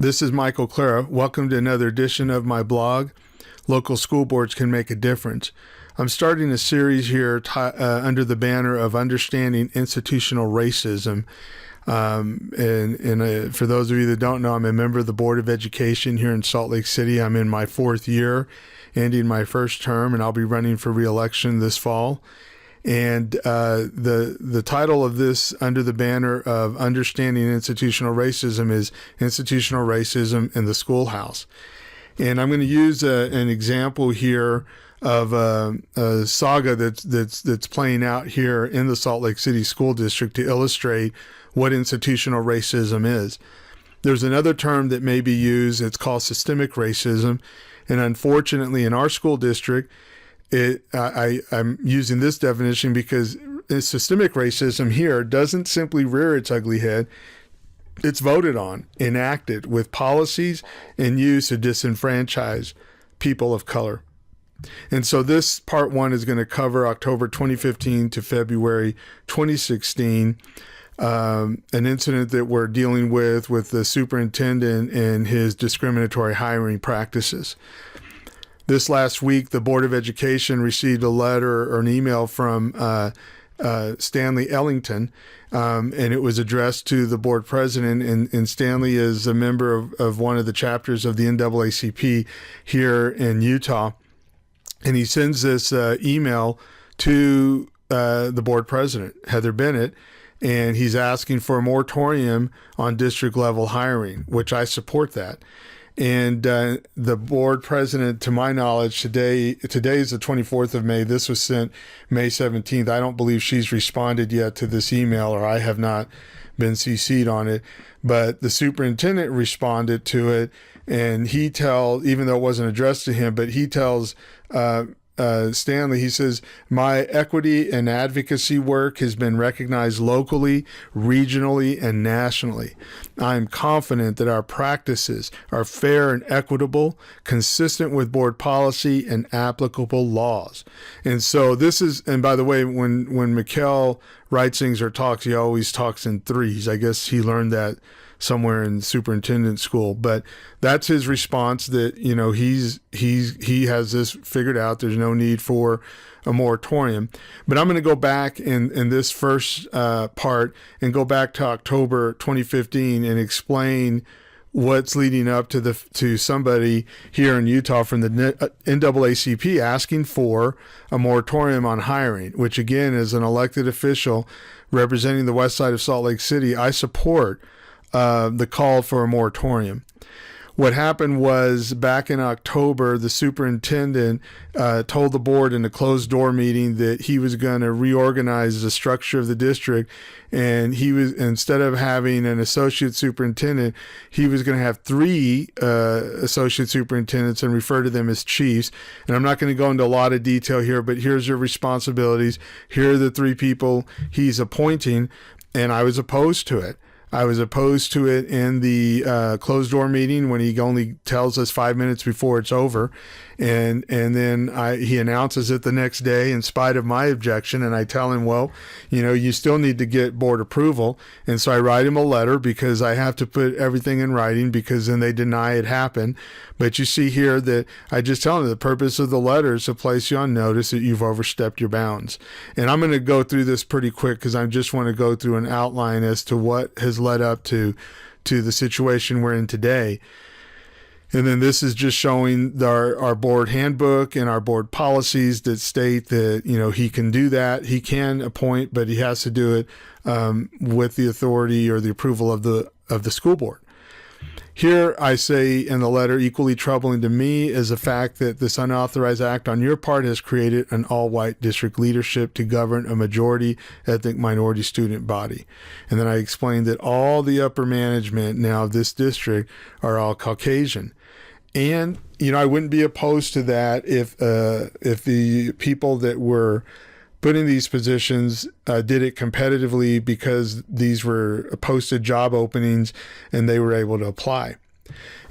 This is Michael Clara. Welcome to another edition of my blog, Local School Boards Can Make a Difference. I'm starting a series here under the banner of Understanding Institutional Racism. For those of you that don't know, I'm a member of the Board of Education here in Salt Lake City. I'm in my fourth year, ending my first term, and I'll be running for re-election this fall. And the title of this, under the banner of Understanding Institutional Racism, is Institutional Racism in the Schoolhouse. And I'm going to use an example here of a saga that's playing out here in the Salt Lake City School District to illustrate what institutional racism is. There's another term that may be used. It's called systemic racism. And unfortunately, in our school district, I'm using this definition because systemic racism here doesn't simply rear its ugly head. It's voted on, enacted with policies and used to disenfranchise people of color. And so this part one is going to cover October 2015 to February 2016, an incident that we're dealing with the superintendent and his discriminatory hiring practices. This last week, the Board of Education received a letter or an email from Stanley Ellington, and it was addressed to the board president. And Stanley is a member of one of the chapters of the NAACP here in Utah. And he sends this email to the board president, Heather Bennett, and he's asking for a moratorium on district level hiring, which I support that. And the board president, to my knowledge, today is the 24th of May. This was sent May 17th. I don't believe she's responded yet to this email, or I have not been CC'd on it. But the superintendent responded to it, and he even though it wasn't addressed to him, but he tells Stanley, he says, my equity and advocacy work has been recognized locally, regionally, and nationally. I'm confident that our practices are fair and equitable, consistent with board policy and applicable laws. And so this is, and by the way, when Mikkel writes things or talks, he always talks in threes. I guess he learned that somewhere in superintendent school, but that's his response, that, you know, he has this figured out. There's no need for a moratorium. But I'm going to go back in this first part and go back to October 2015 and explain what's leading up to somebody here in Utah from the NAACP asking for a moratorium on hiring, which again, as an elected official representing the west side of Salt Lake City, I support the call for a moratorium. What happened was, back in October, the superintendent told the board in a closed door meeting that he was going to reorganize the structure of the district, and he was, instead of having an associate superintendent, he was going to have three associate superintendents and refer to them as chiefs. And I'm not going to go into a lot of detail here, but here's your responsibilities. Here are the three people he's appointing, and I was opposed to it. I was opposed to it in the closed door meeting when he only tells us 5 minutes before it's over. And then he announces it the next day in spite of my objection. And I tell him, well, you know, you still need to get board approval. And so I write him a letter because I have to put everything in writing, because then they deny it happened. But you see here that I just tell him the purpose of the letter is to place you on notice that you've overstepped your bounds. And I'm going to go through this pretty quick because I just want to go through an outline as to what has led up to the situation we're in today. And then this is just showing our board handbook and our board policies that state that, you know, he can do that. He can appoint, but he has to do it with the authority or the approval of the school board. Here I say in the letter, equally troubling to me is the fact that this unauthorized act on your part has created an all-white district leadership to govern a majority ethnic minority student body. And then I explained that all the upper management now of this district are all Caucasian. And, you know, I wouldn't be opposed to that if the people that were put in these positions did it competitively, because these were posted job openings and they were able to apply.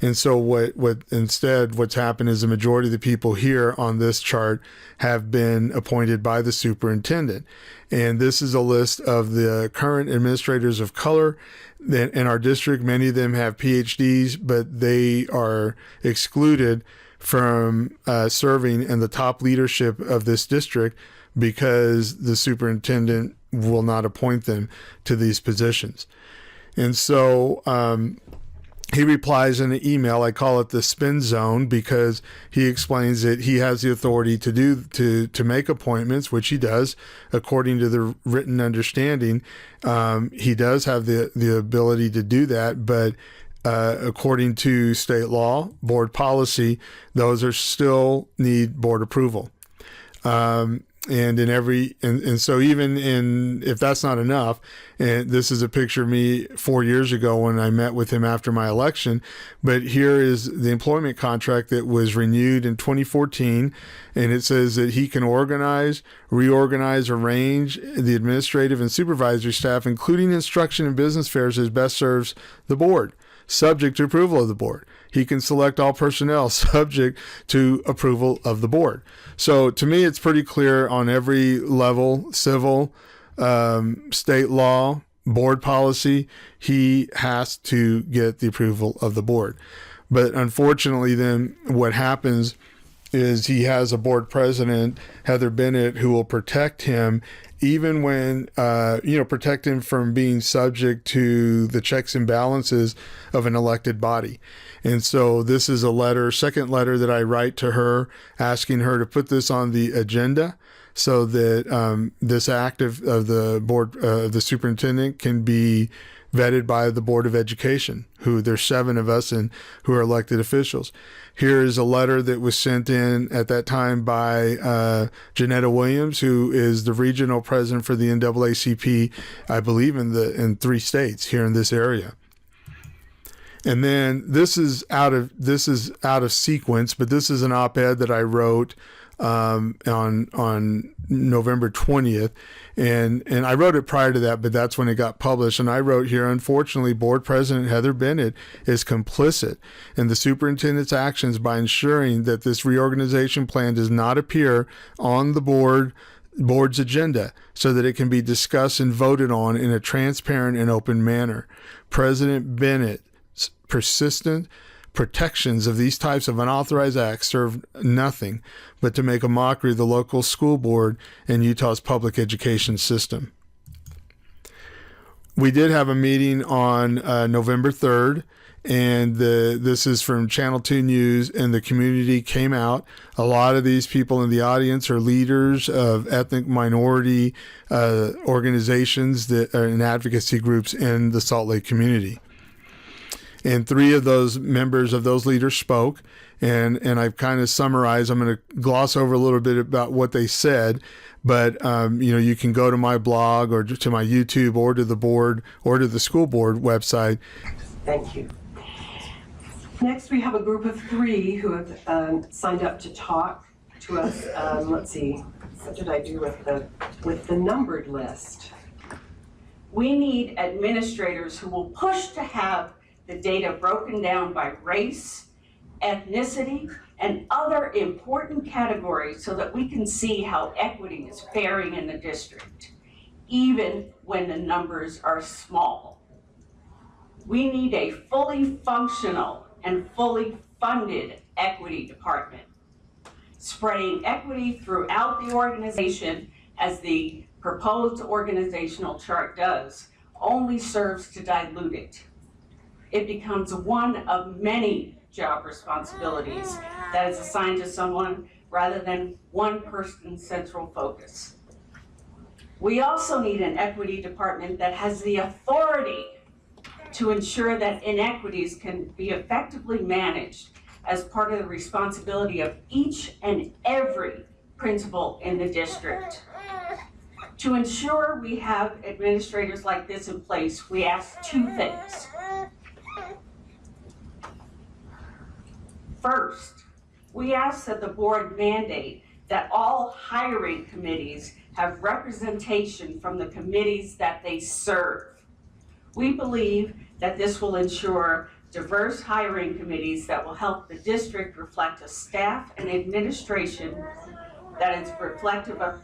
And so what's happened is the majority of the people here on this chart have been appointed by the superintendent. And this is a list of the current administrators of color in our district. Many of them have PhDs, but they are excluded from serving in the top leadership of this district because the superintendent will not appoint them to these positions. And so he replies in an email. I call it the spin zone because he explains that he has the authority to make appointments, which he does according to the written understanding. He does have the ability to do that, but according to state law, board policy, those are still need board approval. And so even if that's not enough, and this is a picture of me 4 years ago when I met with him after my election, but here is the employment contract that was renewed in 2014, and it says that he can organize, reorganize, arrange the administrative and supervisory staff, including instruction and business affairs, as best serves the board, subject to approval of the board. He can select all personnel subject to approval of the board. So to me, it's pretty clear on every level, civil, state law, board policy, he has to get the approval of the board. But unfortunately, then what happens is he has a board president, Heather Bennett, who will protect him even when, protect him from being subject to the checks and balances of an elected body. And so this is a second letter that I write to her, asking her to put this on the agenda so that this act of the board, the superintendent, can be vetted by the Board of Education, who there's 7 of us and who are elected officials. Here is a letter that was sent in at that time by Janetta Williams, who is the regional president for the NAACP, I believe in 3 states here in this area. And then this is out of sequence, but this is an op-ed that I wrote on November 20th. And I wrote it prior to that, but that's when it got published. And I wrote here, unfortunately, Board President Heather Bennett is complicit in the superintendent's actions by ensuring that this reorganization plan does not appear on the board's agenda so that it can be discussed and voted on in a transparent and open manner. President Bennett's persistent protections of these types of unauthorized acts serve nothing but to make a mockery of the local school board and Utah's public education system. We did have a meeting on November 3rd, and this is from Channel 2 News, and the community came out. A lot of these people in the audience are leaders of ethnic minority organizations and advocacy groups in the Salt Lake community. And 3 of those members of those leaders spoke, and I've kind of summarized. I'm going to gloss over a little bit about what they said, but you can go to my blog or to my YouTube or to the board or to the school board website. Thank you. Next, we have a group of 3 who have signed up to talk to us. Let's see, what did I do with the numbered list? We need administrators who will push to have the data broken down by race, ethnicity, and other important categories so that we can see how equity is faring in the district, even when the numbers are small. We need a fully functional and fully funded equity department. Spreading equity throughout the organization, as the proposed organizational chart does, only serves to dilute it. It becomes one of many job responsibilities that is assigned to someone rather than one person's central focus. We also need an equity department that has the authority to ensure that inequities can be effectively managed as part of the responsibility of each and every principal in the district. To ensure we have administrators like this in place, we ask 2 things. First, we ask that the board mandate that all hiring committees have representation from the committees that they serve. We believe that this will ensure diverse hiring committees that will help the district reflect a staff and administration that is reflective of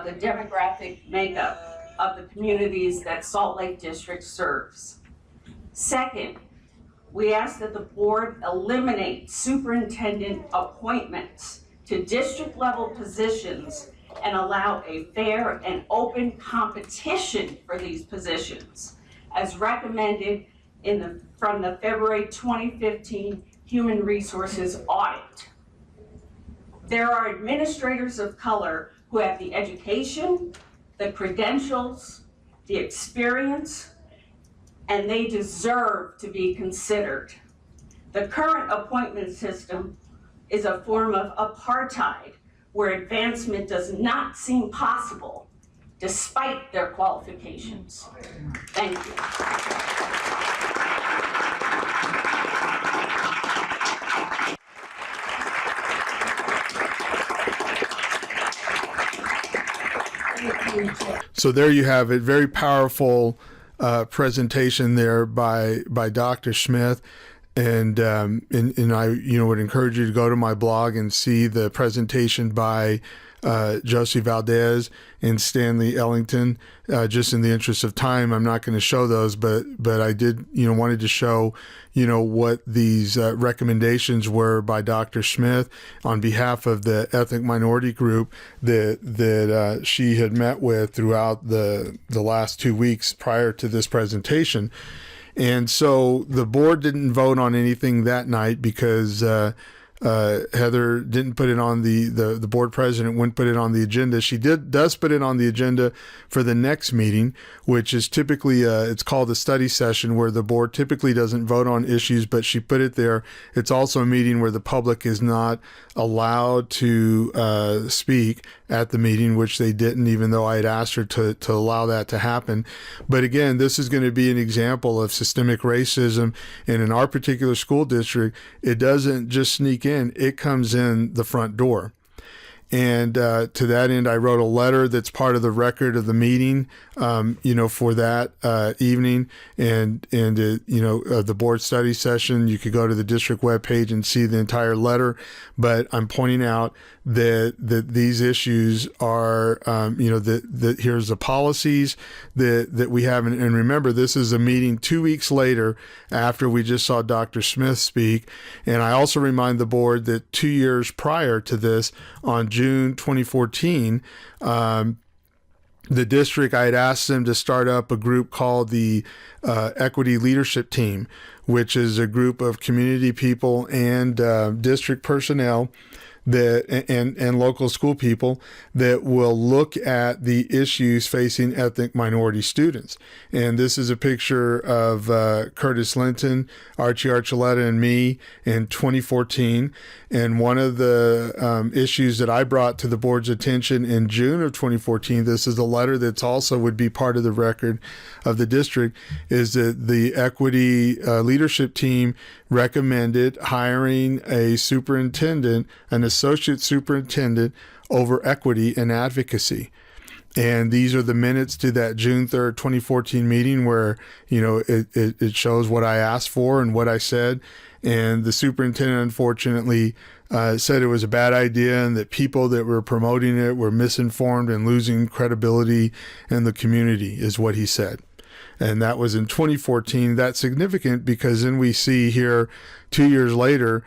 the demographic makeup of the communities that Salt Lake District serves. Second, we ask that the board eliminate superintendent appointments to district level positions and allow a fair and open competition for these positions, as recommended from the February 2015 Human Resources Audit. There are administrators of color who have the education, the credentials, the experience, and they deserve to be considered. The current appointment system is a form of apartheid where advancement does not seem possible despite their qualifications. Thank you. So there you have it. Very powerful presentation there by Dr. Smith. And I would encourage you to go to my blog and see the presentation by Josie Valdez and Stanley Ellington. Just in the interest of time, I'm not going to show those, but I did wanted to show what these recommendations were by Dr. Smith on behalf of the ethnic minority group that she had met with throughout the last 2 weeks prior to this presentation. And so the board didn't vote on anything that night because Heather didn't put it on the board president wouldn't put it on the agenda. She does put it on the agenda for the next meeting, which is typically it's called a study session where the board typically doesn't vote on issues, but she put it there. It's also a meeting where the public is not allowed to speak at the meeting, which they didn't, even though I had asked her to allow that to happen. But again, this is going to be an example of systemic racism. And in our particular school district, it doesn't just sneak in, it comes in the front door. And to that end, I wrote a letter that's part of the record of the meeting, for that evening. And the board study session, you could go to the district webpage and see the entire letter. But I'm pointing out that these issues are, that here's the policies that we have. And remember, this is a meeting 2 weeks later after we just saw Dr. Smith speak. And I also remind the board that 2 years prior to this, on June 2014, the district, I had asked them to start up a group called the Equity Leadership Team, which is a group of community people and district personnel and local school people that will look at the issues facing ethnic minority students. And this is a picture of Curtis Linton, Archie Archuleta, and me in 2014. And one of the issues that I brought to the board's attention in June of 2014, this is a letter that's also would be part of the record of the district, is that the equity leadership team recommended hiring a superintendent, an associate superintendent, over equity and advocacy. And these are the minutes to that June 3rd, 2014 meeting where, it shows what I asked for and what I said. And the superintendent, unfortunately, said it was a bad idea and that people that were promoting it were misinformed and losing credibility in the community, is what he said. And that was in 2014. That's significant because then we see here 2 years later,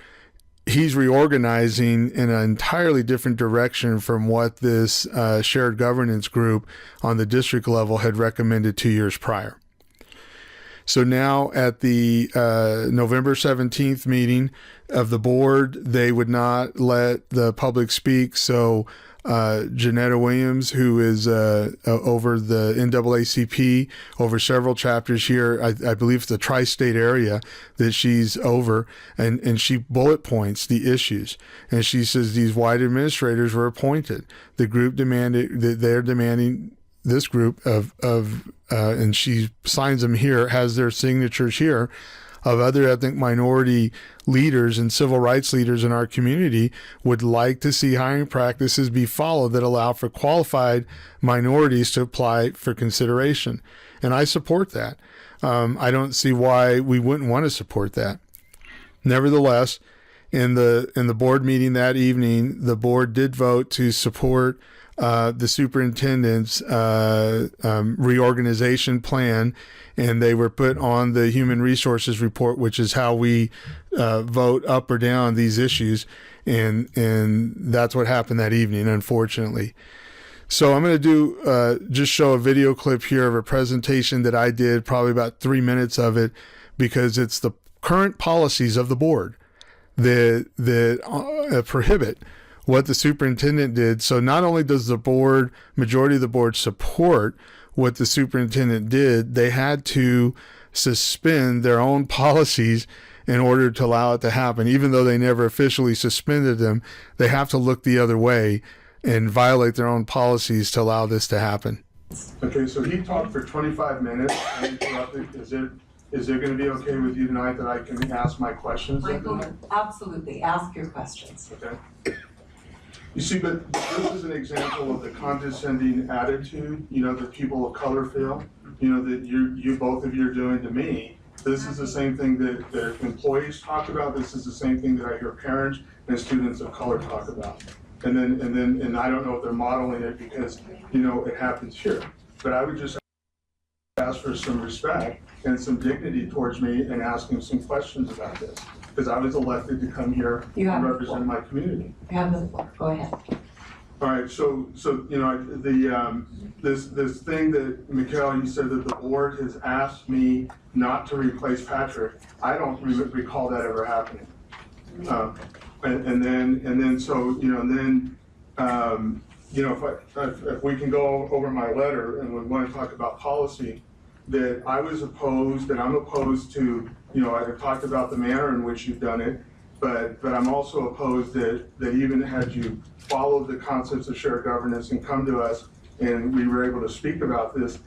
he's reorganizing in an entirely different direction from what this shared governance group on the district level had recommended 2 years prior. So now at the November 17th meeting of the board, they would not let the public speak. So Janetta Williams, who is over the NAACP over several chapters here, I believe it's the tri-state area that she's over, and she bullet points the issues. And she says these white administrators were appointed. The group demanded that they're demanding this group and she signs them here, has their signatures here, of other ethnic minority leaders and civil rights leaders in our community would like to see hiring practices be followed that allow for qualified minorities to apply for consideration. And I support that. I don't see why we wouldn't want to support that. Nevertheless, in the board meeting that evening, the board did vote to support the superintendent's reorganization plan, and they were put on the human resources report, which is how we vote up or down these issues, and that's what happened that evening, unfortunately. So I'm going to do just show a video clip here of a presentation that I did, probably about 3 minutes of it, because it's the current policies of the board that prohibit what the superintendent did. So not only does the board, majority of the board, support what the superintendent did, they had to suspend their own policies in order to allow it to happen. Even though they never officially suspended them, they have to look the other way and violate their own policies to allow this to happen. Okay, so he talked for 25 minutes. I interrupted. Is it going to be okay with you tonight that I can ask my questions? Michael, absolutely, ask your questions. Okay. You see, but this is an example of the condescending attitude, that people of color feel, that you both of you are doing to me. This is the same thing that employees talk about. This is the same thing that I hear parents and students of color talk about. And I don't know if they're modeling it because, it happens here. But I would just ask for some respect and some dignity towards me and asking some questions about this, because I was elected to come here and represent my community. You have the floor. Go ahead. All right. So this thing that Mikhail, you said that the board has asked me not to replace Patrick. I don't recall that ever happening. If we can go over my letter and we want to talk about policy, that I was opposed, and I'm opposed to, I talked about the manner in which you've done it, but I'm also opposed that even had you followed the concepts of shared governance and come to us and we were able to speak about this,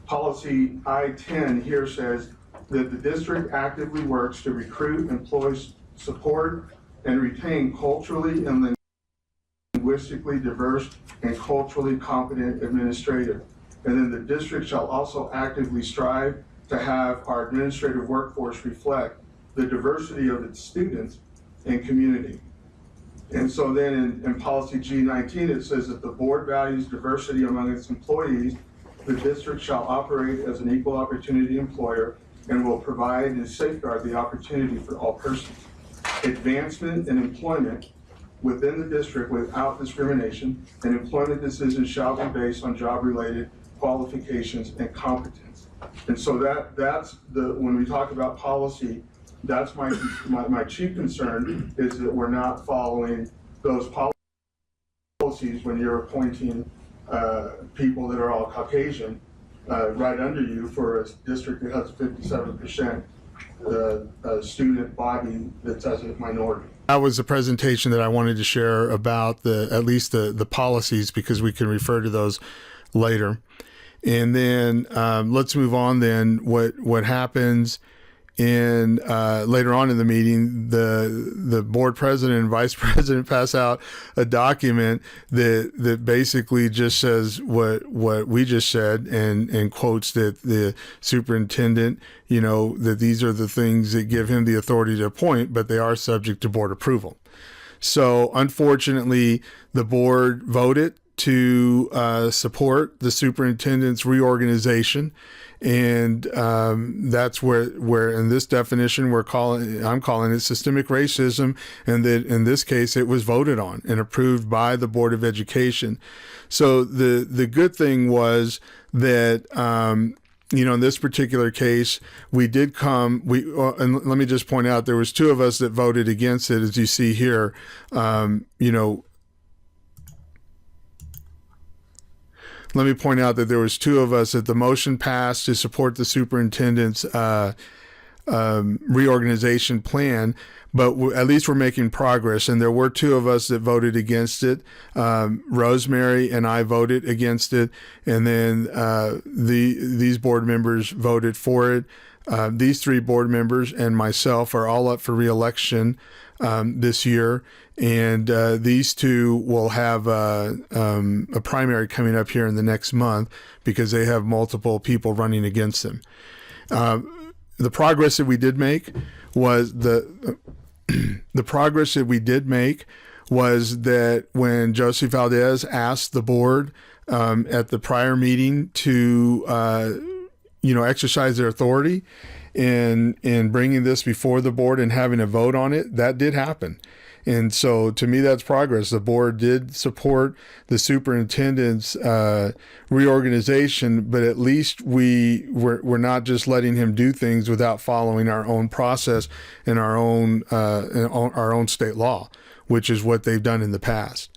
policy I-10 here says that the district actively works to recruit, employ, support, and retain culturally and linguistically diverse and culturally competent administrators. And then the district shall also actively strive to have our administrative workforce reflect the diversity of its students and community. And so then in policy G19, it says that the board values diversity among its employees. The district shall operate as an equal opportunity employer and will provide and safeguard the opportunity for all persons. Advancement and employment within the district without discrimination, and employment decisions shall be based on job-related qualifications and competence. And so that's when we talk about policy, that's my chief concern, is that we're not following those policies when you're appointing people that are all Caucasian right under you for a district that has a 57% student body that's as a minority. That was the presentation that I wanted to share about at least the policies, because we can refer to those later. And then let's move on then. What happens in later on in the meeting, the board president and vice president pass out a document that basically just says what we just said, and quotes that the superintendent, that these are the things that give him the authority to appoint, but they are subject to board approval. So unfortunately, the board voted to support the superintendent's reorganization, and that's where in this definition I'm calling it systemic racism, and that in this case it was voted on and approved by the Board of Education. So the good thing was that in this particular case, we did come. And let me just point out, there was two of us that voted against it, as you see here. Let me point out that there was two of us that the motion passed to support the superintendent's reorganization plan, but at least we're making progress. And there were two of us that voted against it. Rosemary and I voted against it, and then these board members voted for it. These three board members and myself are all up for re-election this year, and these two will have a primary coming up here in the next month because they have multiple people running against them. The progress that we did make was the progress that we did make was that when Josie Valdez asked the board at the prior meeting to exercise their authority in bringing this before the board and having a vote on it, that did happen. And so to me, that's progress. The board did support the superintendent's reorganization, but at least we're not just letting him do things without following our own process and our own state law, which is what they've done in the past.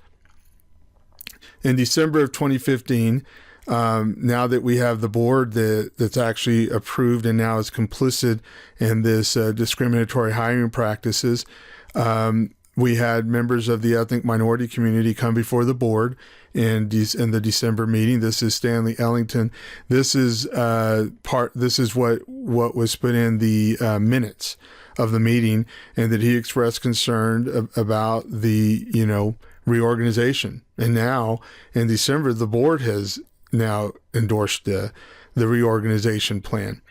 In December of 2015, now that we have the board that's actually approved and now is complicit in this discriminatory hiring practices, we had members of the ethnic minority community come before the board in the December meeting. This is Stanley Ellington. This is what was put in the minutes of the meeting, and that he expressed concern about the reorganization. And now in December, the board has now endorsed the reorganization plan.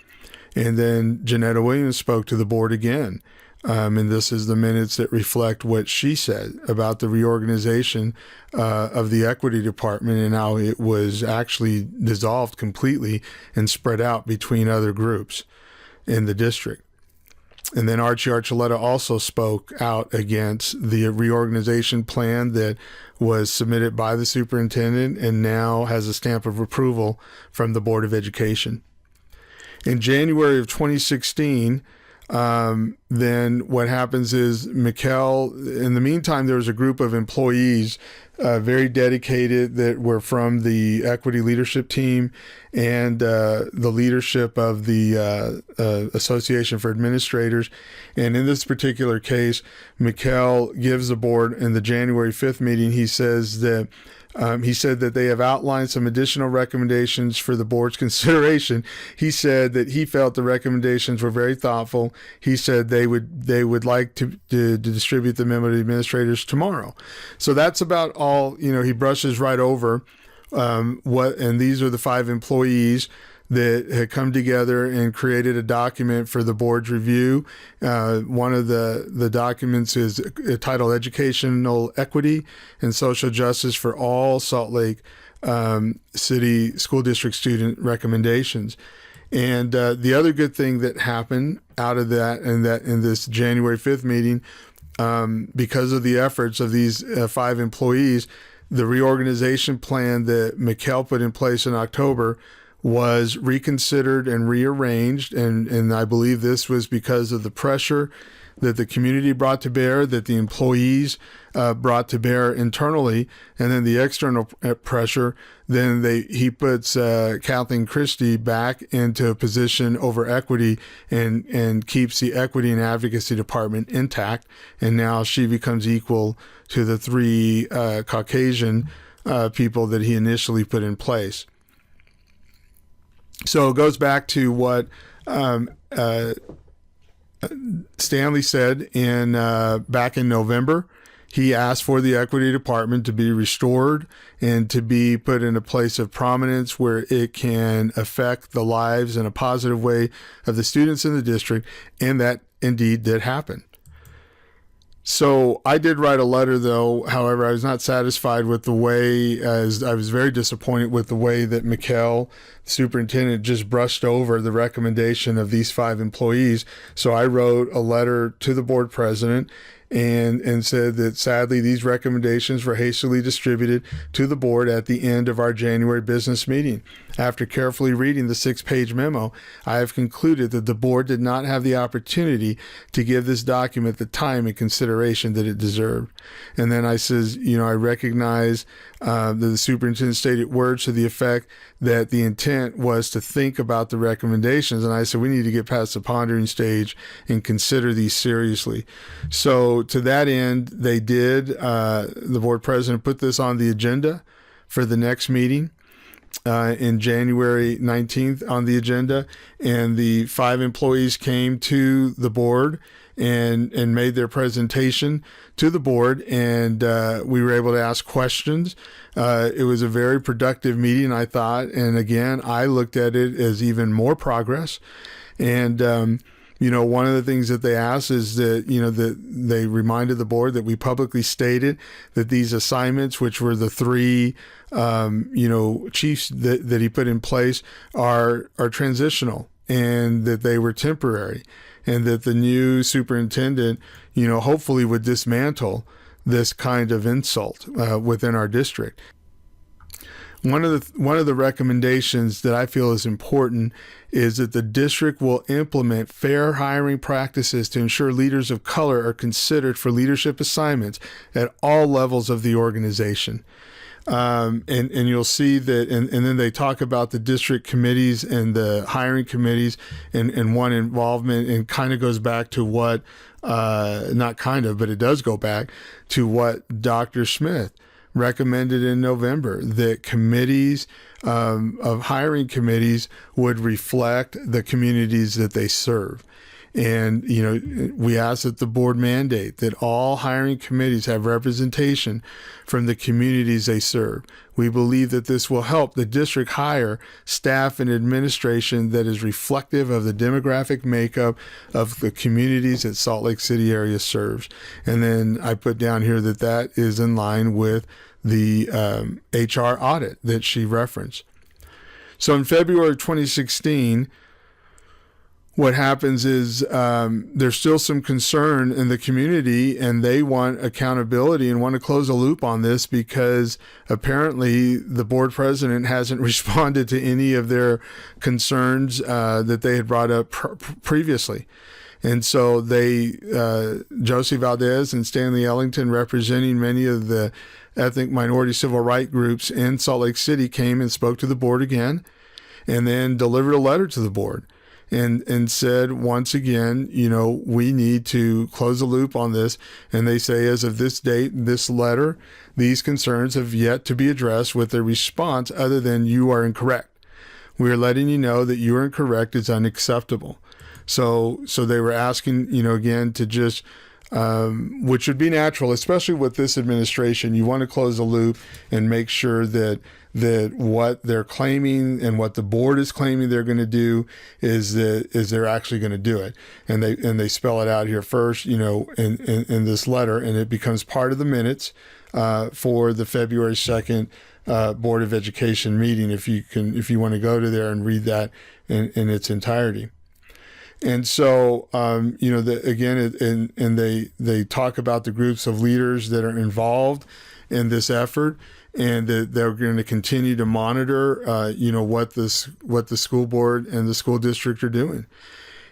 And then Janetta Williams spoke to the board again. And this is the minutes that reflect what she said about the reorganization of the equity department and how it was actually dissolved completely and spread out between other groups in the district. And then Archie Archuleta also spoke out against the reorganization plan that was submitted by the superintendent and now has a stamp of approval from the Board of Education. In January of 2016, then what happens is in the meantime, there was a group of employees very dedicated that were from the equity leadership team and the leadership of the Association for Administrators. And in this particular case, Mikkel gives the board in the January 5th meeting, he says that he said that they have outlined some additional recommendations for the board's consideration. He said that he felt the recommendations were very thoughtful. He said they would like to distribute the memo to the administrators tomorrow. So that's about all. He brushes right over and these are the 5 employees that had come together and created a document for the board's review. One of the documents is titled Educational Equity and Social Justice for All Salt Lake City School District Student Recommendations. And the other good thing that happened out of that in this January 5th meeting, because of the efforts of these 5 employees, the reorganization plan that Mikkel put in place in October was reconsidered and rearranged. And I believe this was because of the pressure that the community brought to bear, that the employees brought to bear internally, and then the external pressure. Then he puts Kathleen Christie back into a position over equity and keeps the equity and advocacy department intact. And now she becomes equal to the 3 Caucasian people that he initially put in place. So it goes back to what Stanley said back in November. He asked for the equity department to be restored and to be put in a place of prominence where it can affect the lives in a positive way of the students in the district, and that indeed did happen. So I did write a letter, though. However, I was not satisfied with the way, as I was very disappointed with the way that Mikkel, the superintendent, just brushed over the recommendation of these 5 employees. So I wrote a letter to the board president and said that sadly these recommendations were hastily distributed to the board at the end of our January business meeting. After carefully reading the 6-page memo, I have concluded that the board did not have the opportunity to give this document the time and consideration that it deserved. And then I says, I recognize that the superintendent stated words to the effect that the intent was to think about the recommendations. And I said, we need to get past the pondering stage and consider these seriously. So to that end, they did. The board president put this on the agenda for the next meeting. In January 19th on the agenda, and the 5 employees came to the board and made their presentation to the board, and we were able to ask questions. It was a very productive meeting, I thought, and again, I looked at it as even more progress. And, one of the things that they asked is that, that they reminded the board that we publicly stated that these assignments, which were the three, chiefs that he put in place, are transitional, and that they were temporary, and that the new superintendent, hopefully would dismantle this kind of insult within our district. One of the recommendations that I feel is important is that the district will implement fair hiring practices to ensure leaders of color are considered for leadership assignments at all levels of the organization. And you'll see that, and then they talk about the district committees and the hiring committees and one involvement, and kind of goes back to what, not kind of, but it does go back to what Dr. Smith recommended in November, that committees of hiring committees would reflect the communities that they serve. And, we ask that the board mandate that all hiring committees have representation from the communities they serve. We believe that this will help the district hire staff and administration that is reflective of the demographic makeup of the communities that Salt Lake City area serves. And then I put down here that is in line with the HR audit that she referenced. So in February 2016, what happens is there's still some concern in the community, and they want accountability and want to close a loop on this, because apparently the board president hasn't responded to any of their concerns that they had brought up previously. And so Josie Valdez and Stanley Ellington, representing many of the ethnic minority civil rights groups in Salt Lake City, came and spoke to the board again, and then delivered a letter to the board. And said, once again, we need to close the loop on this. And they say, as of this date, this letter, these concerns have yet to be addressed with a response other than "you are incorrect. We are letting you know that you are incorrect is unacceptable." So they were asking, again, to just, which would be natural, especially with this administration. You want to close the loop and make sure that what they're claiming and what the board is claiming they're going to do is they're actually going to do it. And they spell it out here first, in this letter, and it becomes part of the minutes for the February 2nd Board of Education meeting, if you want to go to there and read that in its entirety. And so, they talk about the groups of leaders that are involved in this effort, and that they're going to continue to monitor, what the school board and the school district are doing.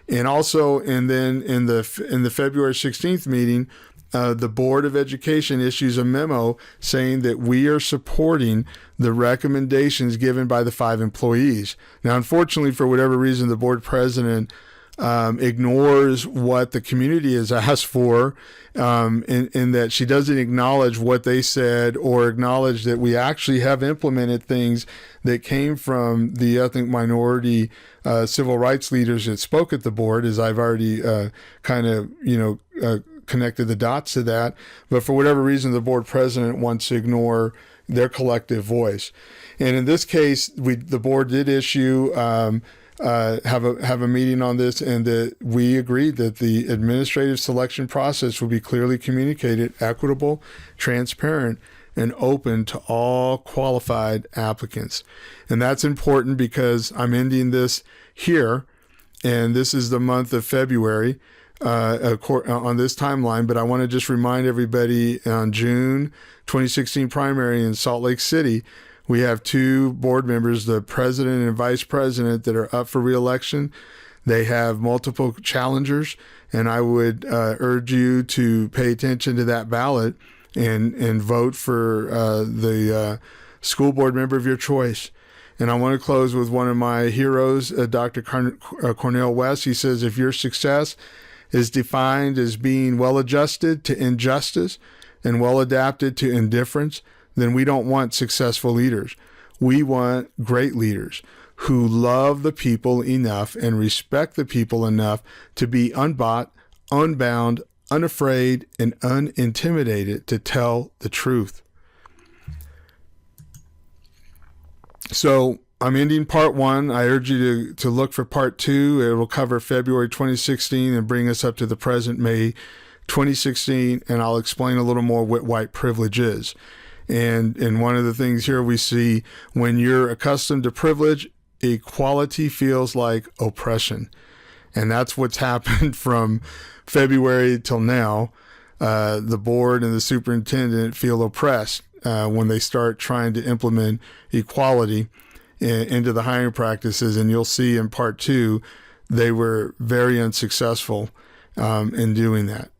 And also, and then in the February 16th meeting, the Board of Education issues a memo saying that we are supporting the recommendations given by the 5 employees. Now, unfortunately, for whatever reason, the board president ignores what the community has asked for, in that she doesn't acknowledge what they said, or acknowledge that we actually have implemented things that came from the ethnic minority civil rights leaders that spoke at the board, as I've already connected the dots to that. But for whatever reason, the board president wants to ignore their collective voice. And in this case, the board did issue have a meeting on this, and that we agreed that the administrative selection process will be clearly communicated, equitable, transparent, and open to all qualified applicants. And that's important because I'm ending this here, and this is the month of February on this timeline, but I want to just remind everybody, on June 2016 primary in Salt Lake City, we have 2 board members, the president and vice president, that are up for re-election. They have multiple challengers, and I would urge you to pay attention to that ballot and vote for the school board member of your choice. And I want to close with one of my heroes, Dr. Cornel West. He says, if your success is defined as being well-adjusted to injustice and well-adapted to indifference, then we don't want successful leaders. We want great leaders who love the people enough and respect the people enough to be unbought, unbound, unafraid, and unintimidated to tell the truth. So I'm ending part one. I urge you to look for part two. It will cover February 2016 and bring us up to the present May 2016, and I'll explain a little more what white privilege is. And one of the things here we see, when you're accustomed to privilege, equality feels like oppression. And that's what's happened from February till now. The board and the superintendent feel oppressed when they start trying to implement equality into the hiring practices. And you'll see in part two, they were very unsuccessful in doing that.